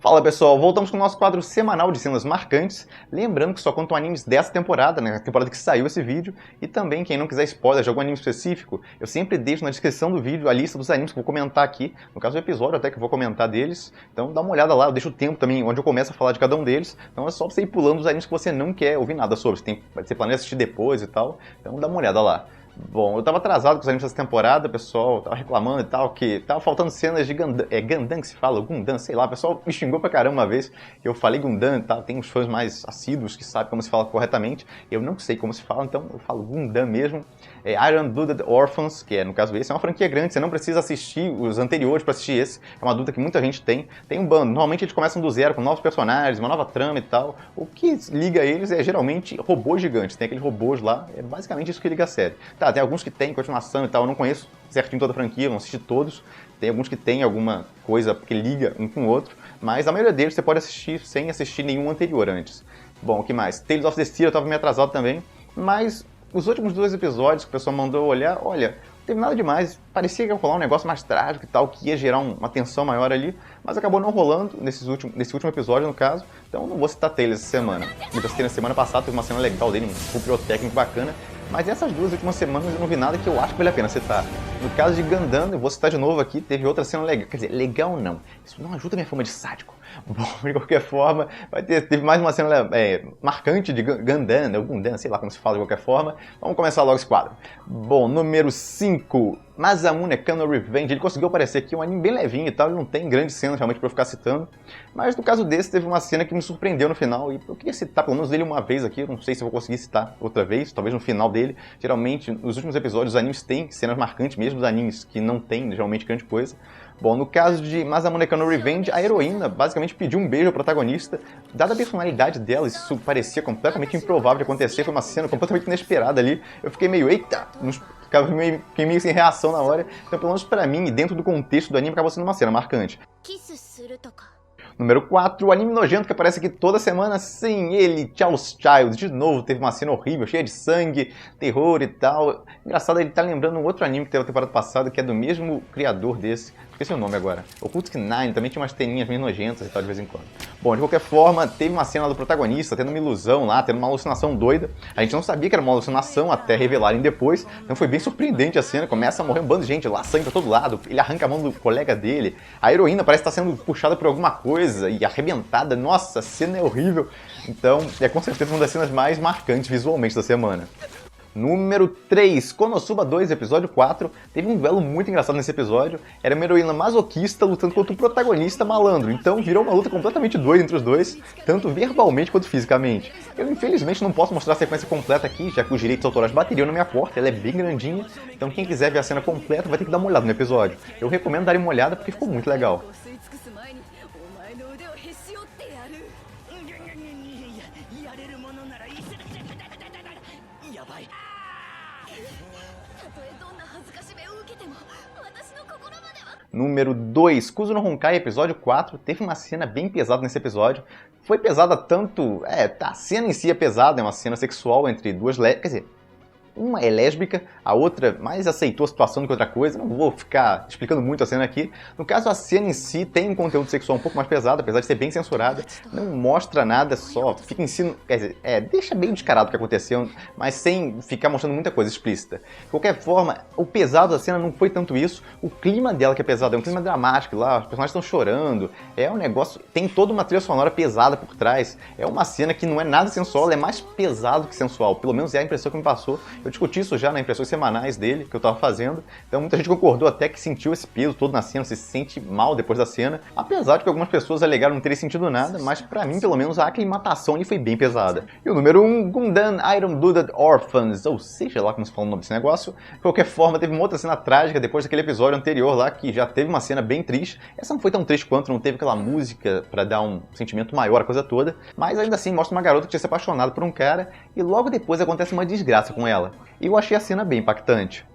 Fala pessoal, voltamos com o nosso quadro semanal de cenas marcantes. Lembrando que só contam animes dessa temporada, né? A temporada que saiu esse vídeo. E também, quem não quiser spoiler de algum anime específico, eu sempre deixo na descrição do vídeo a lista dos animes que eu vou comentar aqui. No caso do episódio, até que eu vou comentar deles. Então dá uma olhada lá, eu deixo o tempo também onde eu começo a falar de cada um deles. Então é só você ir pulando os animes que você não quer ouvir nada sobre. Você planeja assistir depois e tal. Então dá uma olhada lá. Bom, eu tava atrasado com os animes dessa temporada, o pessoal tava reclamando e tal, que tava faltando cenas de Gundam que se fala, Gundam, sei lá, o pessoal me xingou pra caramba uma vez, que eu falei Gundam e tal, tem uns fãs mais assíduos que sabem como se fala corretamente, eu não sei como se fala, então eu falo Gundam mesmo. Iron Blooded Orphans, que é, no caso esse, é uma franquia grande, você não precisa assistir os anteriores pra assistir esse, é uma dúvida que muita gente tem. Tem um bando, normalmente eles começam do zero, com novos personagens, uma nova trama e tal, o que liga eles é geralmente robôs gigantes, tem aqueles robôs lá, é basicamente isso que liga a série. Tá, tem alguns que tem continuação e tal, eu não conheço certinho toda a franquia, não assisti todos, tem alguns que tem alguma coisa que liga um com o outro, mas a maioria deles você pode assistir sem assistir nenhum anterior antes. Bom, o que mais? Tales of the Steel eu tava meio atrasado também, mas os últimos 2 episódios que o pessoal mandou olhar, olha, não teve nada demais, parecia que ia rolar um negócio mais trágico e tal, que ia gerar uma tensão maior ali, mas acabou não rolando nesse último episódio, no caso, então não vou citar Tales essa semana. Eu já citei na semana passada, teve uma cena legal dele, um pirotécnico bacana, mas essas 2 últimas semanas eu não vi nada que eu acho que vale a pena citar. No caso de Gundam, eu vou citar de novo aqui, teve outra cena legal, quer dizer, legal não, isso não ajuda a minha fama de sádico. Bom, de qualquer forma, teve mais uma cena marcante de Gundam, ou Gundam, sei lá como se fala de qualquer forma. Vamos começar logo esse quadro. Bom, número 5, Masamune Kano Revenge. Ele conseguiu aparecer aqui, um anime bem levinho e tal, ele não tem grandes cenas realmente pra eu ficar citando. Mas no caso desse, teve uma cena que me surpreendeu no final, e eu queria citar pelo menos ele uma vez aqui, eu não sei se eu vou conseguir citar outra vez, talvez no final dele. Geralmente, nos últimos episódios, os animes têm cenas marcantes, mesmo os animes que não têm geralmente grande coisa. Bom, no caso de Masamune Kano Revenge, a heroína basicamente pediu um beijo ao protagonista. Dada a personalidade dela, isso parecia completamente improvável de acontecer, foi uma cena completamente inesperada ali. Eu fiquei meio, eita, fiquei meio sem reação na hora. Então, pelo menos pra mim, e dentro do contexto do anime, acabou sendo uma cena marcante. Número 4, o anime nojento que aparece aqui toda semana, sim, ele, Charles Child, de novo, teve uma cena horrível, cheia de sangue, terror e tal. Engraçado, ele tá lembrando um outro anime que teve na temporada passada, que é do mesmo criador desse, esqueci o nome agora. Occult Nine também tinha umas teninhas meio nojentas e tal de vez em quando. Bom, de qualquer forma, teve uma cena do protagonista tendo uma ilusão lá, tendo uma alucinação doida. A gente não sabia que era uma alucinação até revelarem depois, então foi bem surpreendente a cena. Começa a morrer um bando de gente lá, sangue pra todo lado, ele arranca a mão do colega dele. A heroína parece estar sendo puxada por alguma coisa e arrebentada. Nossa, a cena é horrível. Então, é com certeza uma das cenas mais marcantes visualmente da semana. Número 3, Konosuba 2, episódio 4, teve um duelo muito engraçado nesse episódio, era uma heroína masoquista lutando contra um protagonista malandro, então virou uma luta completamente doida entre os dois, tanto verbalmente quanto fisicamente. Eu infelizmente não posso mostrar a sequência completa aqui, já que os direitos autorais bateriam na minha porta, ela é bem grandinha, então quem quiser ver a cena completa vai ter que dar uma olhada no episódio. Eu recomendo darem uma olhada porque ficou muito legal. Número 2, Kuzu no Honkai, episódio 4, teve uma cena bem pesada nesse episódio. Foi pesada tanto... a cena em si é pesada, é uma cena sexual entre duas quer dizer, uma é lésbica, a outra mais aceitou a situação do que outra coisa. Não vou ficar explicando muito a cena aqui. No caso, a cena em si tem um conteúdo sexual um pouco mais pesado, apesar de ser bem censurada. Não mostra nada, só fica em si... Quer dizer, deixa bem descarado o que aconteceu, mas sem ficar mostrando muita coisa explícita. De qualquer forma, o pesado da cena não foi tanto isso. O clima dela que é pesado, é um clima dramático lá, os personagens estão chorando. É um negócio... Tem toda uma trilha sonora pesada por trás. É uma cena que não é nada sensual, ela é mais pesado que sensual. Pelo menos é a impressão que me passou. Eu discuti isso já nas impressões semanais dele, que eu tava fazendo, então muita gente concordou até que sentiu esse peso todo na cena, se sente mal depois da cena, apesar de que algumas pessoas alegaram não terem sentido nada, mas pra mim, pelo menos, a aclimatação ali foi bem pesada. E o número 1, Gundam Iron Blooded Orphans, ou seja lá como se fala o nome desse negócio. De qualquer forma, teve uma outra cena trágica depois daquele episódio anterior lá, que já teve uma cena bem triste. Essa não foi tão triste quanto, não teve aquela música pra dar um sentimento maior, a coisa toda, mas ainda assim mostra uma garota que tinha se apaixonado por um cara, e logo depois acontece uma desgraça com ela. E eu achei a cena bem impactante.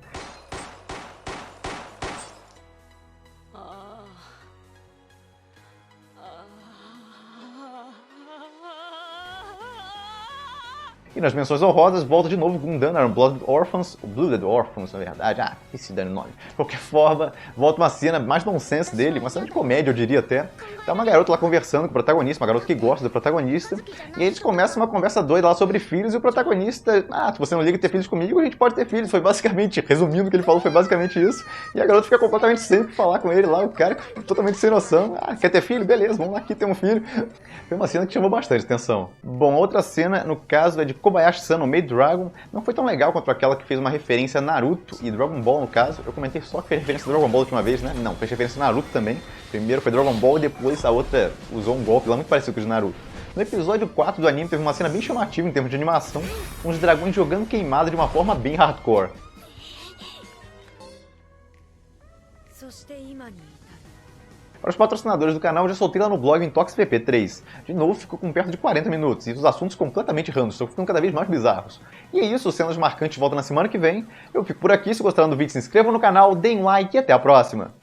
E nas menções honrosas, volta de novo Gundam Blooded Orphans, na verdade. Ah, esse dano nome. De qualquer forma, volta uma cena mais nonsense dele, uma cena de comédia, eu diria até. Tá uma garota lá conversando com o protagonista, uma garota que gosta do protagonista. E aí eles começam uma conversa doida lá sobre filhos e o protagonista, se você não liga ter filhos comigo, a gente pode ter filhos. Foi basicamente, resumindo o que ele falou, foi basicamente isso. E a garota fica completamente sem falar com ele lá, o cara totalmente sem noção. Ah, quer ter filho? Beleza, vamos lá aqui ter um filho. Foi uma cena que chamou bastante atenção. Bom, outra cena, no caso, é de Kobayashi-san no Maid Dragon. Não foi tão legal quanto aquela que fez uma referência a Naruto e Dragon Ball, no caso. Eu comentei só que fez referência a Dragon Ball da última vez, né? Não, fez referência a Naruto também. Primeiro foi Dragon Ball e depois a outra usou um golpe lá muito parecido com o de Naruto. No episódio 4 do anime teve uma cena bem chamativa em termos de animação, com os dragões jogando queimada de uma forma bem hardcore. Para os patrocinadores do canal, eu já soltei lá no blog Intox PP3. De novo, ficou com perto de 40 minutos, e os assuntos completamente randos, estão ficando cada vez mais bizarros. E é isso, cenas marcantes voltam na semana que vem. Eu fico por aqui, se gostaram do vídeo, se inscrevam no canal, deem um like e até a próxima!